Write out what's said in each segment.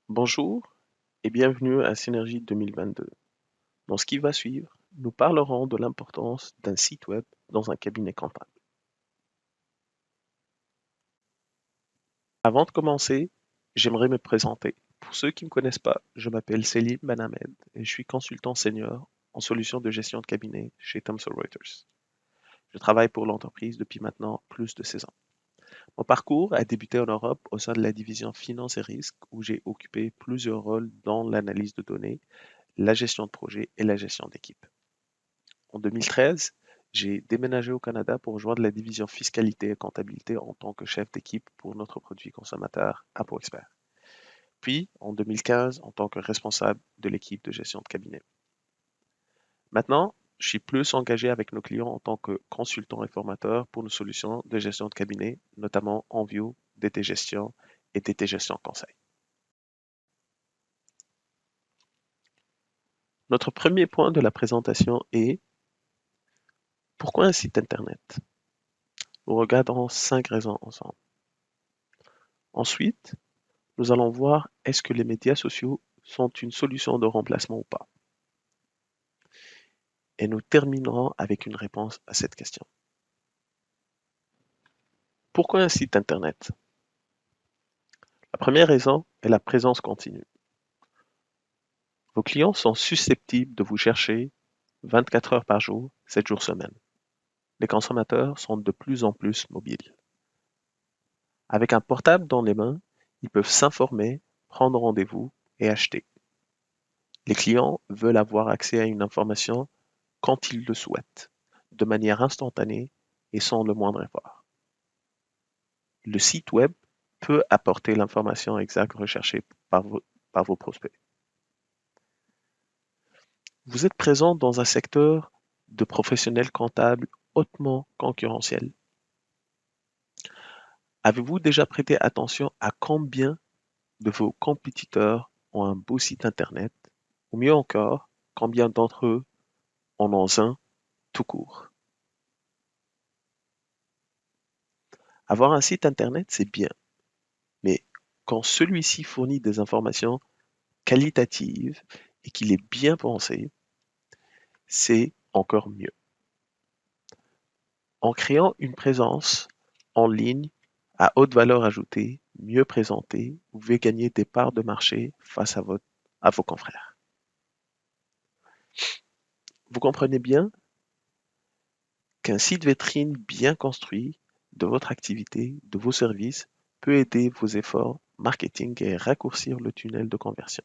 Bonjour et bienvenue à Synergie 2022. Dans ce qui va suivre, nous parlerons de l'importance d'un site web dans un cabinet comptable. Avant de commencer, j'aimerais me présenter. Pour ceux qui ne me connaissent pas, je m'appelle Selim Benhamed et je suis consultant senior en solutions de gestion de cabinet chez Thomson Reuters. Je travaille pour l'entreprise depuis maintenant plus de 16 ans. Mon parcours a débuté en Europe au sein de la division Finance et Risques où j'ai occupé plusieurs rôles dans l'analyse de données, la gestion de projet et la gestion d'équipe. En 2013, j'ai déménagé au Canada pour rejoindre la division fiscalité et comptabilité en tant que chef d'équipe pour notre produit consommateur ApoExpert. Puis, en 2015, en tant que responsable de l'équipe de gestion de cabinet. Maintenant, je suis plus engagé avec nos clients en tant que consultant et formateur pour nos solutions de gestion de cabinet, notamment Envio, DT Gestion et DT Gestion Conseil. Notre premier point de la présentation est pourquoi un site internet? Nous regarderons 5 raisons ensemble. Ensuite, nous allons voir est-ce que les médias sociaux sont une solution de remplacement ou pas. Et nous terminerons avec une réponse à cette question. Pourquoi un site internet? La première raison est la présence continue. Vos clients sont susceptibles de vous chercher 24 heures par jour, 7 jours semaine. Les consommateurs sont de plus en plus mobiles. Avec un portable dans les mains, ils peuvent s'informer, prendre rendez-vous et acheter. Les clients veulent avoir accès à une information quand ils le souhaitent, de manière instantanée et sans le moindre effort. Le site web peut apporter l'information exacte recherchée par vos prospects. Vous êtes présent dans un secteur de professionnels comptables hautement concurrentiel. Avez-vous déjà prêté attention à combien de vos compétiteurs ont un beau site internet, ou mieux encore, combien d'entre eux en ont un tout court? Avoir un site internet, c'est bien, mais quand celui-ci fournit des informations qualitatives et qu'il est bien pensé, c'est encore mieux. En créant une présence en ligne à haute valeur ajoutée, mieux présentée, vous pouvez gagner des parts de marché face à vos confrères. Vous comprenez bien qu'un site vitrine bien construit de votre activité, de vos services, peut aider vos efforts marketing et raccourcir le tunnel de conversion.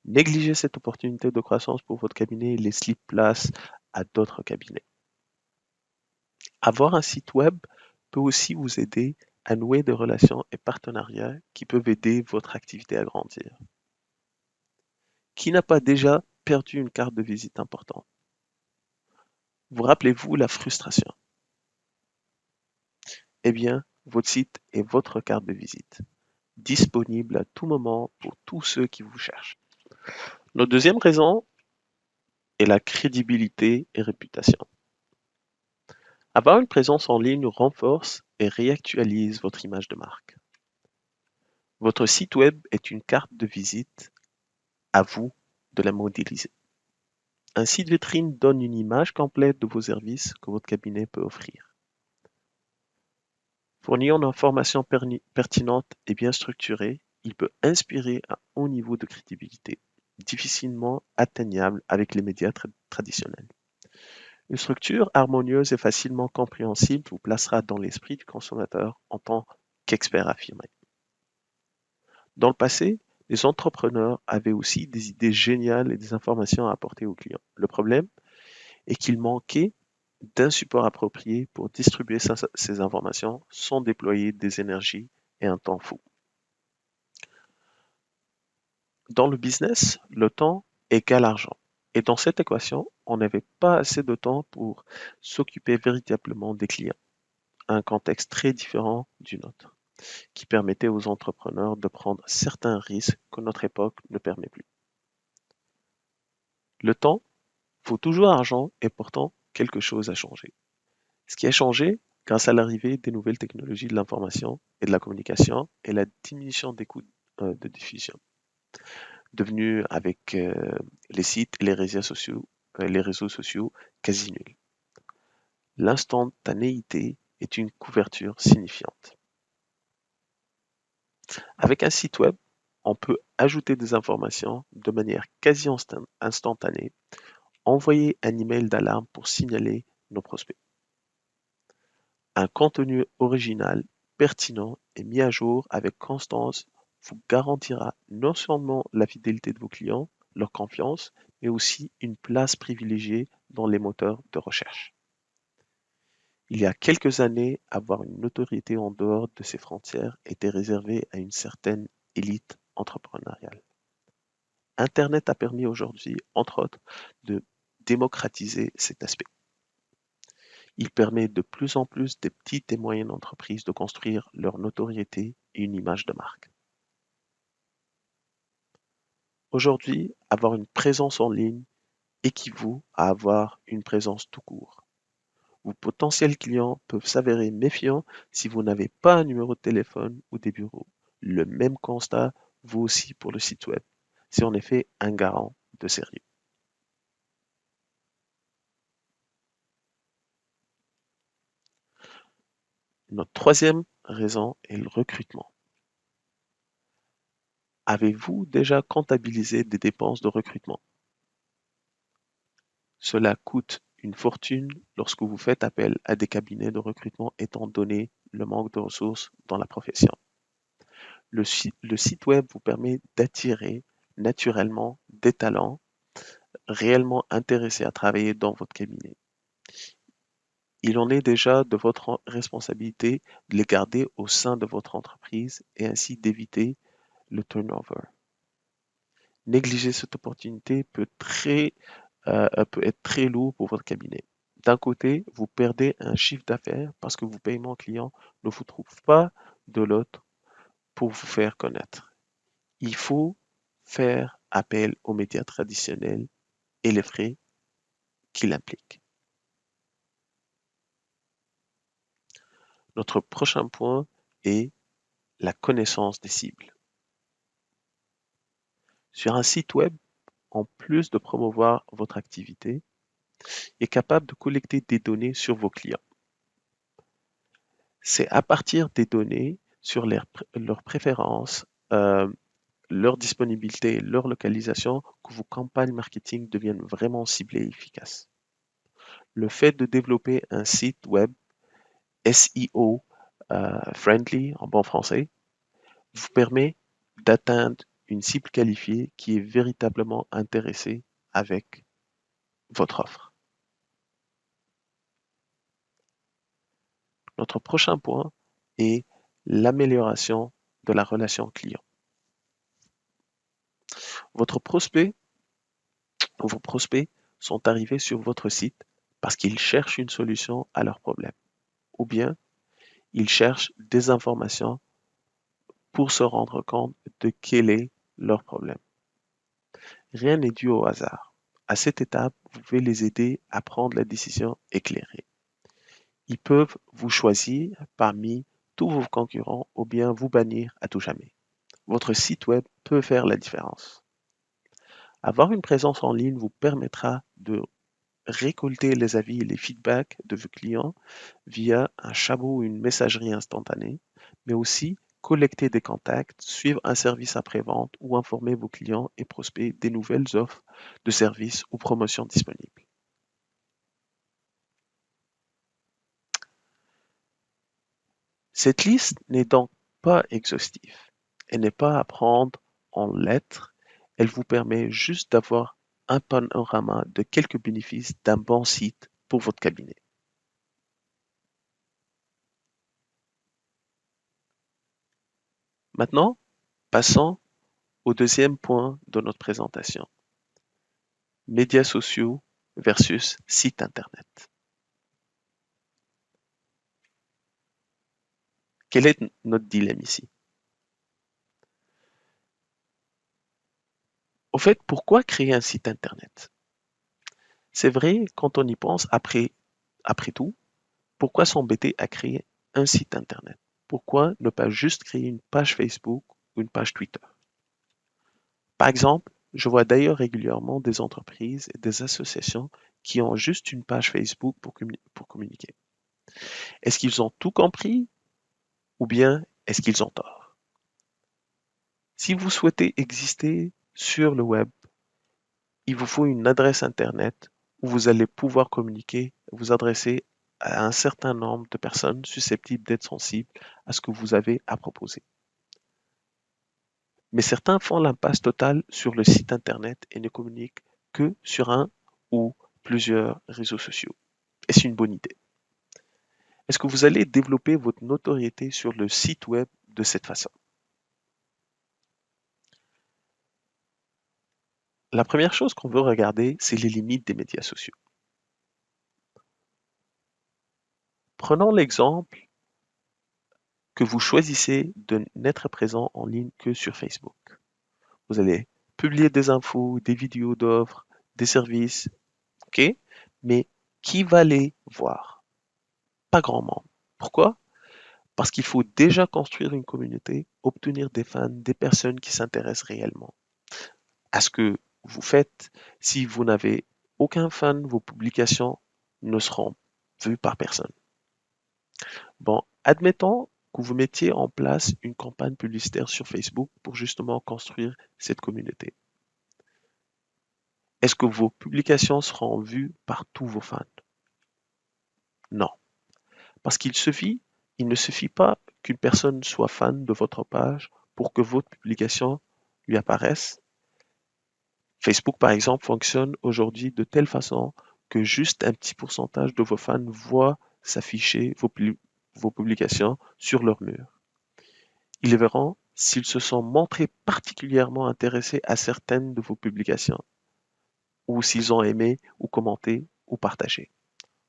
Négligez cette opportunité de croissance pour votre cabinet et laissez place à d'autres cabinets. Avoir un site web peut aussi vous aider à nouer des relations et partenariats qui peuvent aider votre activité à grandir. Qui n'a pas déjà perdu une carte de visite importante? Vous rappelez-vous la frustration? Eh bien, votre site est votre carte de visite, disponible à tout moment pour tous ceux qui vous cherchent. Notre deuxième raison est la crédibilité et réputation. Avoir une présence en ligne renforce et réactualise votre image de marque. Votre site web est une carte de visite, à vous de la modéliser. Un site vitrine donne une image complète de vos services que votre cabinet peut offrir. Fournir une information pertinente et bien structurée, il peut inspirer un haut niveau de crédibilité, difficilement atteignable avec les médias traditionnels. Une structure harmonieuse et facilement compréhensible vous placera dans l'esprit du consommateur en tant qu'expert affirmé. Dans le passé, les entrepreneurs avaient aussi des idées géniales et des informations à apporter aux clients. Le problème est qu'il manquait d'un support approprié pour distribuer ces informations sans déployer des énergies et un temps fou. Dans le business, le temps égale argent. Et dans cette équation, on n'avait pas assez de temps pour s'occuper véritablement des clients. Un contexte très différent du nôtre, qui permettait aux entrepreneurs de prendre certains risques que notre époque ne permet plus. Le temps vaut toujours argent et pourtant quelque chose a changé. Ce qui a changé, grâce à l'arrivée des nouvelles technologies de l'information et de la communication et la diminution des coûts de diffusion. devenu avec les sites et les réseaux sociaux quasi nul. L'instantanéité est une couverture signifiante. Avec un site web, on peut ajouter des informations de manière quasi instantanée, envoyer un email d'alarme pour signaler nos prospects. Un contenu original, pertinent et mis à jour avec constance vous garantira non seulement la fidélité de vos clients, leur confiance, mais aussi une place privilégiée dans les moteurs de recherche. Il y a quelques années, avoir une notoriété en dehors de ces frontières était réservé à une certaine élite entrepreneuriale. Internet a permis aujourd'hui, entre autres, de démocratiser cet aspect. Il permet de plus en plus des petites et moyennes entreprises de construire leur notoriété et une image de marque. Aujourd'hui, avoir une présence en ligne équivaut à avoir une présence tout court. Vos potentiels clients peuvent s'avérer méfiants si vous n'avez pas un numéro de téléphone ou des bureaux. Le même constat vaut aussi pour le site web. C'est en effet un garant de sérieux. Notre troisième raison est le recrutement. Avez-vous déjà comptabilisé des dépenses de recrutement? Cela coûte une fortune lorsque vous faites appel à des cabinets de recrutement étant donné le manque de ressources dans la profession. Le site web vous permet d'attirer naturellement des talents réellement intéressés à travailler dans votre cabinet. Il en est déjà de votre responsabilité de les garder au sein de votre entreprise et ainsi d'éviter le turnover. Négliger cette opportunité peut être très lourd pour votre cabinet. D'un côté, vous perdez un chiffre d'affaires parce que vos paiements clients ne vous trouvent pas, de l'autre pour vous faire connaître. Il faut faire appel aux médias traditionnels et les frais qu'il implique. Notre prochain point est la connaissance des cibles. Sur un site web, en plus de promouvoir votre activité, est capable de collecter des données sur vos clients. C'est à partir des données sur leurs préférences, leur disponibilité, leur localisation que vos campagnes marketing deviennent vraiment ciblées et efficaces. Le fait de développer un site web SEO friendly en bon français vous permet d'atteindre une cible qualifiée qui est véritablement intéressée avec votre offre. Notre prochain point est l'amélioration de la relation client. Votre prospect ou vos prospects sont arrivés sur votre site parce qu'ils cherchent une solution à leurs problèmes, ou bien ils cherchent des informations pour se rendre compte de quel est leur problème. Rien n'est dû au hasard. À cette étape, vous pouvez les aider à prendre la décision éclairée. Ils peuvent vous choisir parmi tous vos concurrents ou bien vous bannir à tout jamais. Votre site web peut faire la différence. Avoir une présence en ligne vous permettra de récolter les avis et les feedbacks de vos clients via un chatbot ou une messagerie instantanée, mais aussi collecter des contacts, suivre un service après-vente ou informer vos clients et prospects des nouvelles offres de services ou promotions disponibles. Cette liste n'est donc pas exhaustive. Elle n'est pas à prendre en lettres, elle vous permet juste d'avoir un panorama de quelques bénéfices d'un bon site pour votre cabinet. Maintenant, passons au deuxième point de notre présentation. Médias sociaux versus site internet. Quel est notre dilemme ici? Au fait, pourquoi créer un site internet? C'est vrai, quand on y pense, après tout, pourquoi s'embêter à créer un site internet? Pourquoi ne pas juste créer une page Facebook ou une page Twitter? Par exemple, je vois d'ailleurs régulièrement des entreprises et des associations qui ont juste une page Facebook pour communiquer. Est-ce qu'ils ont tout compris ou bien est-ce qu'ils ont tort? Si vous souhaitez exister sur le web, il vous faut une adresse Internet où vous allez pouvoir communiquer, vous adresser à un certain nombre de personnes susceptibles d'être sensibles à ce que vous avez à proposer. Mais certains font l'impasse totale sur le site Internet et ne communiquent que sur un ou plusieurs réseaux sociaux. Est-ce une bonne idée? Est-ce que vous allez développer votre notoriété sur le site web de cette façon? La première chose qu'on veut regarder, c'est les limites des médias sociaux. Prenons l'exemple que vous choisissez de n'être présent en ligne que sur Facebook. Vous allez publier des infos, des vidéos d'offres, des services, ok? Mais qui va les voir? Pas grand monde. Pourquoi? Parce qu'il faut déjà construire une communauté, obtenir des fans, des personnes qui s'intéressent réellement à ce que vous faites. Si vous n'avez aucun fan, vos publications ne seront vues par personne. Bon, admettons que vous mettiez en place une campagne publicitaire sur Facebook pour justement construire cette communauté. Est-ce que vos publications seront vues par tous vos fans? Non. Parce il ne suffit pas qu'une personne soit fan de votre page pour que votre publication lui apparaisse. Facebook, par exemple, fonctionne aujourd'hui de telle façon que juste un petit pourcentage de vos fans voient s'afficher vos publications sur leur mur. Ils verront s'ils se sont montrés particulièrement intéressés à certaines de vos publications, ou s'ils ont aimé ou commenté ou partagé.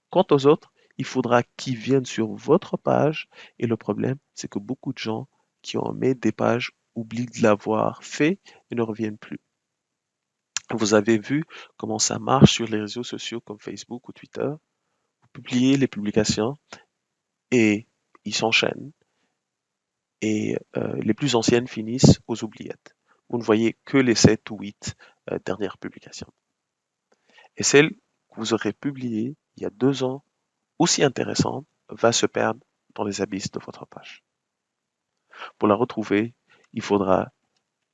Quant aux autres, il faudra qu'ils viennent sur votre page et le problème, c'est que beaucoup de gens qui ont aimé des pages oublient de l'avoir fait et ne reviennent plus. Vous avez vu comment ça marche sur les réseaux sociaux comme Facebook ou Twitter. Vous publiez les publications et ils s'enchaînent et les plus anciennes finissent aux oubliettes. Vous ne voyez que les 7 ou 8 dernières publications. Et celle que vous aurez publiée il y a 2 ans, aussi intéressante, va se perdre dans les abysses de votre page. Pour la retrouver, il faudra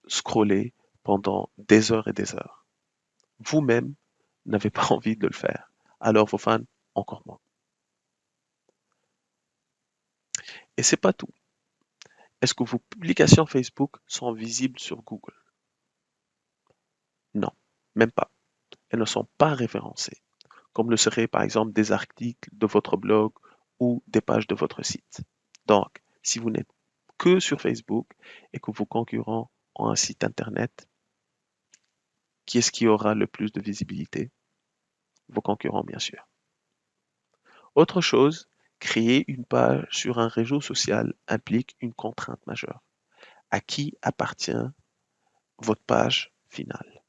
scroller pendant des heures et des heures. Vous-même n'avez pas envie de le faire, alors vos fans encore moins. Et c'est pas tout. Est-ce que vos publications Facebook sont visibles sur Google? Non, même pas. Elles ne sont pas référencées, comme le seraient par exemple des articles de votre blog ou des pages de votre site. Donc, si vous n'êtes que sur Facebook et que vos concurrents ont un site internet, qui est-ce qui aura le plus de visibilité? Vos concurrents, bien sûr. Autre chose, créer une page sur un réseau social implique une contrainte majeure. À qui appartient votre page finale?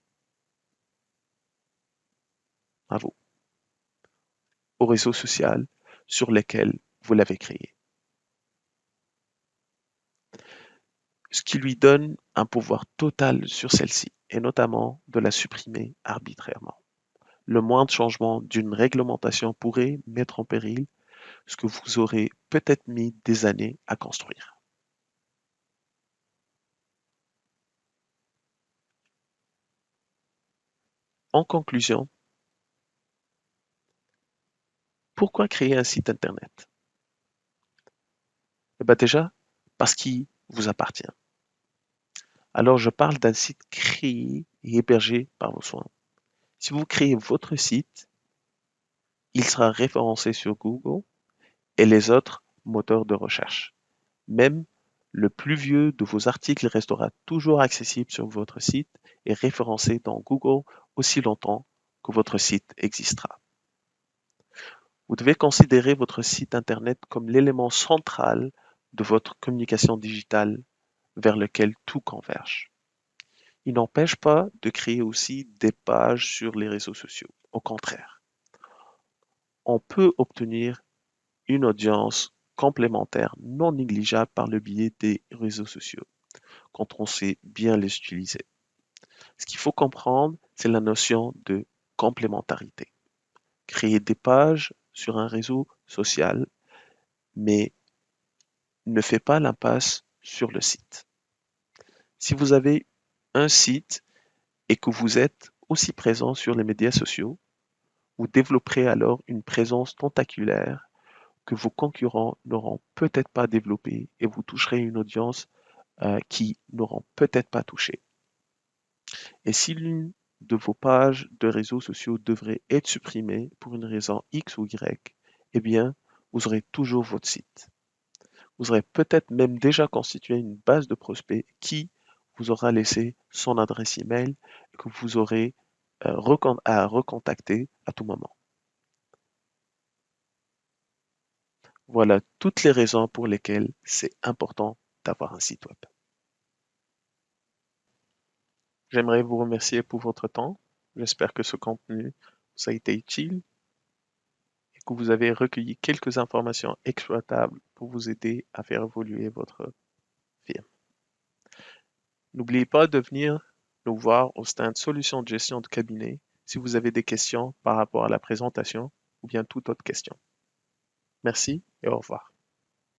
À vous. Au réseau social sur lesquels vous l'avez créé. Ce qui lui donne un pouvoir total sur celle-ci, et notamment de la supprimer arbitrairement. Le moindre changement d'une réglementation pourrait mettre en péril ce que vous aurez peut-être mis des années à construire. En conclusion, pourquoi créer un site internet? Eh bien déjà, parce qu'il vous appartient. Alors je parle d'un site créé et hébergé par vos soins. Si vous créez votre site, il sera référencé sur Google et les autres moteurs de recherche. Même le plus vieux de vos articles restera toujours accessible sur votre site et référencé dans Google aussi longtemps que votre site existera. Vous devez considérer votre site internet comme l'élément central de votre communication digitale vers lequel tout converge. Il n'empêche pas de créer aussi des pages sur les réseaux sociaux. Au contraire, on peut obtenir une audience complémentaire non négligeable par le biais des réseaux sociaux, quand on sait bien les utiliser. Ce qu'il faut comprendre, c'est la notion de complémentarité. Créer des pages sur un réseau social, mais ne fait pas l'impasse sur le site. Si vous avez un site et que vous êtes aussi présent sur les médias sociaux, vous développerez alors une présence tentaculaire que vos concurrents n'auront peut-être pas développée et vous toucherez une audience qui n'auront peut-être pas touché. Et si l'une de vos pages de réseaux sociaux devrait être supprimée pour une raison X ou Y, eh bien, vous aurez toujours votre site. Vous aurez peut-être même déjà constitué une base de prospects qui vous aura laissé son adresse email et que vous aurez à recontacter à tout moment. Voilà toutes les raisons pour lesquelles c'est important d'avoir un site web. J'aimerais vous remercier pour votre temps. J'espère que ce contenu vous a été utile et que vous avez recueilli quelques informations exploitables pour vous aider à faire évoluer votre firme. N'oubliez pas de venir nous voir au stand Solutions de gestion de cabinet si vous avez des questions par rapport à la présentation ou bien toute autre question. Merci et au revoir.